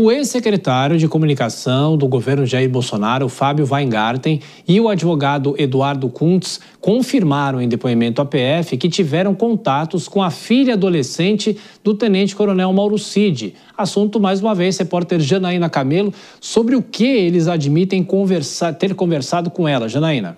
O ex-secretário de Comunicação do governo Jair Bolsonaro, Fábio Weingarten, e o advogado Eduardo Kuntz confirmaram em depoimento à PF que tiveram contatos com a filha adolescente do tenente-coronel Mauro Cid. Assunto, mais uma vez, repórter Janaína Camelo, sobre o que eles admitem ter conversado com ela. Janaína.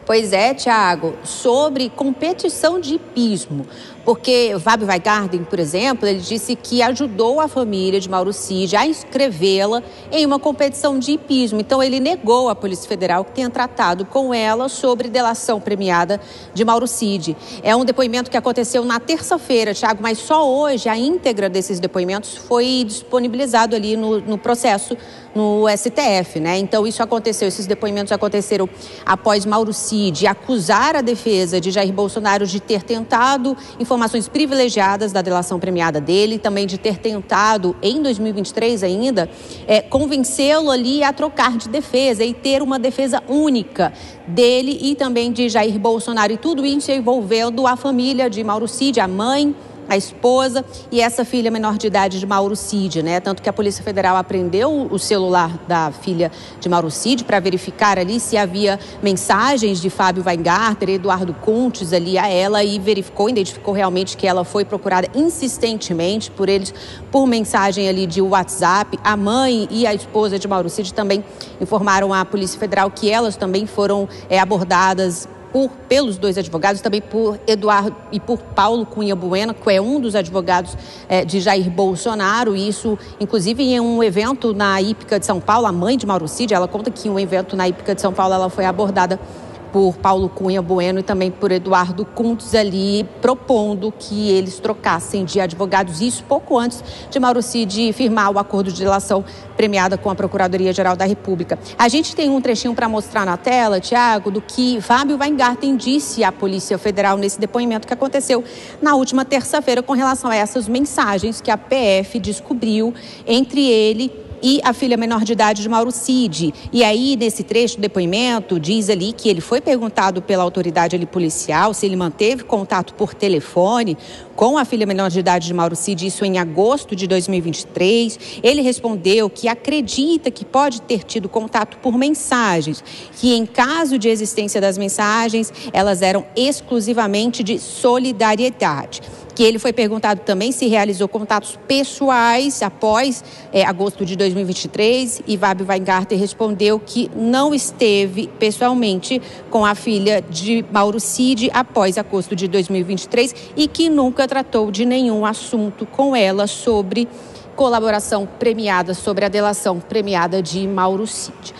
Pois é, Thiago, sobre competição de hipismo, porque o Fábio Weingarten, por exemplo, ele disse que ajudou a família de Mauro Cid a inscrevê-la em uma competição de hipismo. Então, ele negou à Polícia Federal que tenha tratado com ela sobre delação premiada de Mauro Cid. É um depoimento que aconteceu na terça-feira, Thiago, mas só hoje a íntegra desses depoimentos foi disponibilizado ali no processo no STF, né? Então, esses depoimentos aconteceram após Mauro Cid acusar a defesa de Jair Bolsonaro de ter tentado informações privilegiadas da delação premiada dele, também de ter tentado, em 2023 ainda, convencê-lo ali a trocar de defesa e ter uma defesa única dele e também de Jair Bolsonaro. E tudo isso envolvendo a família de Mauro Cid, a mãe, a esposa e essa filha menor de idade de Mauro Cid, né? Tanto que a Polícia Federal apreendeu o celular da filha de Mauro Cid para verificar ali se havia mensagens de Fábio Weingarten, Eduardo Kuntz ali a ela e identificou realmente que ela foi procurada insistentemente por eles por mensagem ali de WhatsApp. A mãe e a esposa de Mauro Cid também informaram à Polícia Federal que elas também foram abordadas pelos dois advogados, também por Eduardo e por Paulo Cunha Bueno, que é um dos advogados de Jair Bolsonaro. Isso, inclusive, em um evento na Hípica de São Paulo, a mãe de Mauro Cid, ela conta que em um evento na Hípica de São Paulo ela foi abordada por Paulo Cunha Bueno e também por Eduardo Kuntz ali, propondo que eles trocassem de advogados, isso pouco antes de Mauro Cid firmar o acordo de delação premiada com a Procuradoria-Geral da República. A gente tem um trechinho para mostrar na tela, Thiago, do que Fábio Weingarten disse à Polícia Federal nesse depoimento que aconteceu na última terça-feira com relação a essas mensagens que a PF descobriu entre ele e a filha menor de idade de Mauro Cid. E aí, nesse trecho do depoimento, diz ali que ele foi perguntado pela autoridade ali policial se ele manteve contato por telefone com a filha menor de idade de Mauro Cid, isso em agosto de 2023. Ele respondeu que acredita que pode ter tido contato por mensagens, que em caso de existência das mensagens, elas eram exclusivamente de solidariedade. Que ele foi perguntado também se realizou contatos pessoais após agosto de 2023 e Fábio Weingarten respondeu que não esteve pessoalmente com a filha de Mauro Cid após agosto de 2023 e que nunca tratou de nenhum assunto com ela sobre colaboração premiada, sobre a delação premiada de Mauro Cid.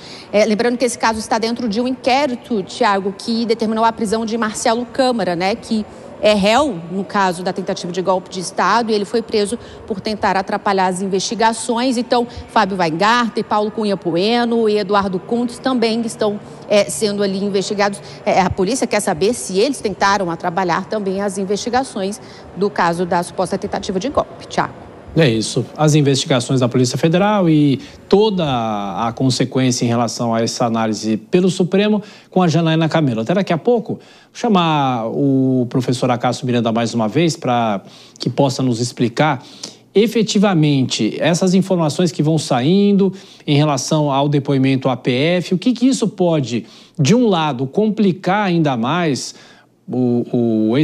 Lembrando que esse caso está dentro de um inquérito, Thiago, que determinou a prisão de Marcelo Câmara, né, que é réu no caso da tentativa de golpe de Estado e ele foi preso por tentar atrapalhar as investigações. Então, Fábio Weingarten, Paulo Cunha Bueno e Eduardo Kuntz também estão sendo ali investigados. A polícia quer saber se eles tentaram atrapalhar também as investigações do caso da suposta tentativa de golpe. Tiago. É isso, as investigações da Polícia Federal e toda a consequência em relação a essa análise pelo Supremo com a Janaína Camelo. Até daqui a pouco, vou chamar o professor Acácio Miranda mais uma vez para que possa nos explicar efetivamente essas informações que vão saindo em relação ao depoimento APF, o que isso pode, de um lado, complicar ainda mais o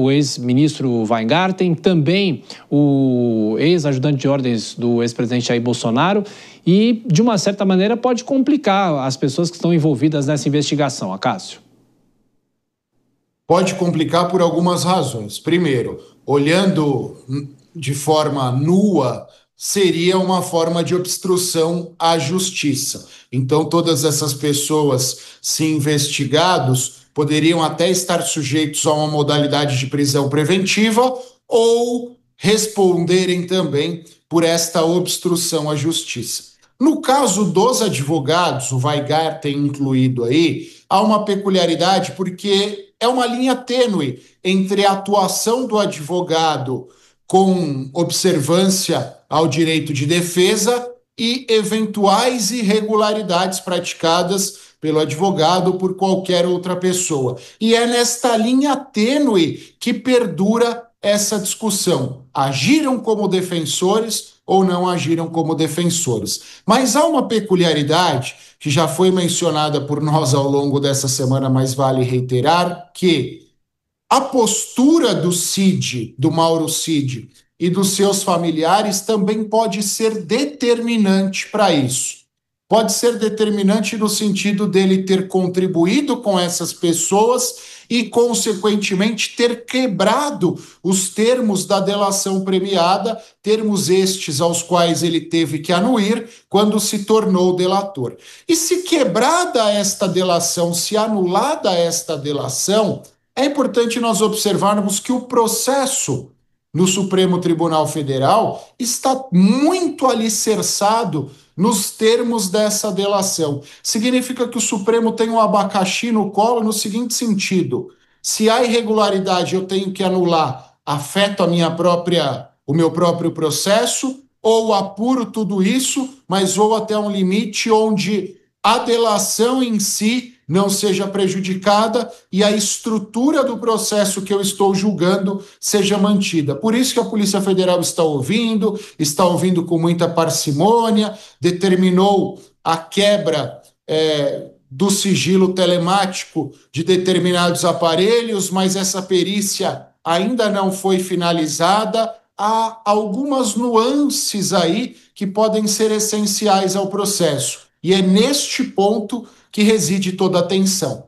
ex-ministro Weingarten, também o ex-ajudante de ordens do ex-presidente Jair Bolsonaro e, de uma certa maneira, pode complicar as pessoas que estão envolvidas nessa investigação. Acácio. Pode complicar por algumas razões. Primeiro, olhando de forma nua, seria uma forma de obstrução à justiça. Então, todas essas pessoas, se investigados, poderiam até estar sujeitos a uma modalidade de prisão preventiva ou responderem também por esta obstrução à justiça. No caso dos advogados, o Weingarten incluído aí, há uma peculiaridade porque é uma linha tênue entre a atuação do advogado com observância ao direito de defesa e eventuais irregularidades praticadas pelo advogado ou por qualquer outra pessoa. E é nesta linha tênue que perdura essa discussão. Agiram como defensores ou não agiram como defensores? Mas há uma peculiaridade que já foi mencionada por nós ao longo dessa semana, mas vale reiterar, que a postura do Cid, do Mauro Cid e dos seus familiares também pode ser determinante para isso. Pode ser determinante no sentido dele ter contribuído com essas pessoas e, consequentemente, ter quebrado os termos da delação premiada, termos estes aos quais ele teve que anuir quando se tornou delator. E se quebrada esta delação, se anulada esta delação, é importante nós observarmos que o processo no Supremo Tribunal Federal está muito alicerçado nos termos dessa delação. Significa que o Supremo tem um abacaxi no colo no seguinte sentido: se há irregularidade, eu tenho que anular, afeto o meu próprio processo, ou apuro tudo isso, mas vou até um limite onde a delação em si não seja prejudicada e a estrutura do processo que eu estou julgando seja mantida. Por isso que a Polícia Federal está ouvindo com muita parcimônia, determinou a quebra do sigilo telemático de determinados aparelhos, mas essa perícia ainda não foi finalizada. Há algumas nuances aí que podem ser essenciais ao processo. E é neste ponto que reside toda a tensão.